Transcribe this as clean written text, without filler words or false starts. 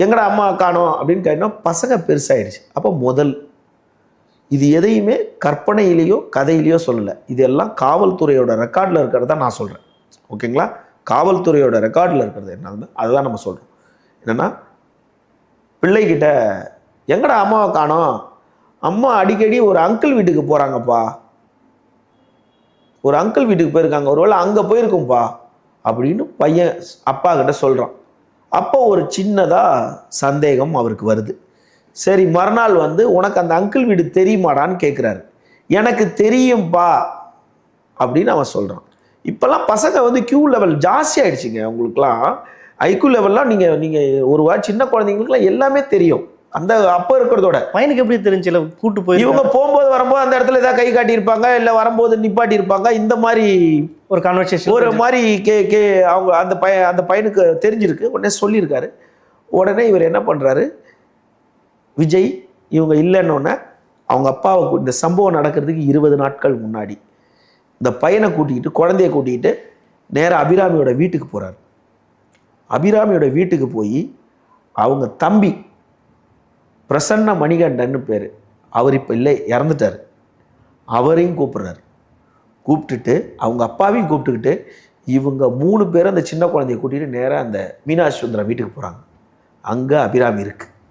எங்கடா அம்மா காணோம் அப்படின்னு கேட்டோம். பசங்க பெருசாகிடுச்சு. அப்போ முதல் இது எதையுமே கற்பனையிலேயோ கதையிலையோ சொல்லலை, இதெல்லாம் காவல்துறையோட ரெக்கார்டில் இருக்கிறத நான் சொல்கிறேன். ஓகேங்களா? காவல்துறையோட ரெக்கார்டில் இருக்கிறது என்னன்னு அதுதான் நம்ம சொல்கிறோம். என்னென்னா, பிள்ளைகிட்ட எங்கடா அம்மாவை காணோம், அம்மா அடிக்கடி ஒரு அங்கிள் வீட்டுக்கு போகிறாங்கப்பா, ஒரு அங்கிள் வீட்டுக்கு போயிருக்காங்க, ஒருவேளை அங்கே போயிருக்கும்பா அப்படின்னு பையன் அப்பா கிட்ட சொல்கிறான். அப்போ ஒரு சின்னதாக சந்தேகம் அவருக்கு வருது. சரி, மறுநாள் உனக்கு அந்த அங்கிள் வீடு தெரியுமாடான்னு கேட்குறாரு. எனக்கு தெரியும்பா அப்படின்னு அவன் சொல்கிறான். இப்போல்லாம் பசங்க கியூ லெவல் ஜாஸ்தி ஆகிடுச்சிங்க. உங்களுக்குலாம் ஐக்யூ லெவல்லாம் நீங்கள் ஒரு சின்ன குழந்தைங்களுக்குலாம் எல்லாமே தெரியும். அந்த அப்போ இருக்கிறதோட பையனுக்கு எப்படி தெரிஞ்சில்ல கூட்டு போய் இவங்க போகும்போது வரும்போது அந்த இடத்துல ஏதாவது கை காட்டியிருப்பாங்க, இல்லை வரும்போது நிப்பாட்டியிருப்பாங்க. இந்த மாதிரி ஒரு கான்வர்சேஷன் ஒரு மாதிரி அவங்க அந்த பையனுக்கு தெரிஞ்சிருக்கு. உடனே சொல்லியிருக்காரு. உடனே இவர் என்ன பண்ணுறாரு, விஜய் இவங்க இல்லைன்னொன்னே அவங்க அப்பாவுக்கு இந்த சம்பவம் நடக்கிறதுக்கு 20 நாட்கள் முன்னாடி இந்த பையனை கூட்டிக்கிட்டு குழந்தைய கூட்டிக்கிட்டு நேராக அபிராமியோட வீட்டுக்கு போகிறார். அபிராமியோட வீட்டுக்கு போய் அவங்க தம்பி பிரசன்ன மணிகண்டன்னு பேர், அவர் இப்போ இல்லை, இறந்துட்டார், அவரையும் கூப்பிட்றாரு. கூப்பிட்டுட்டு அவங்க அப்பாவையும் கூப்பிட்டுக்கிட்டு இவங்க 3 பேரும் அந்த சின்ன குழந்தைய கூட்டிகிட்டு நேராக அந்த மீனாட்சி சுந்தரம் வீட்டுக்கு போகிறாங்க. அங்கே அபிராமி இருக்குது.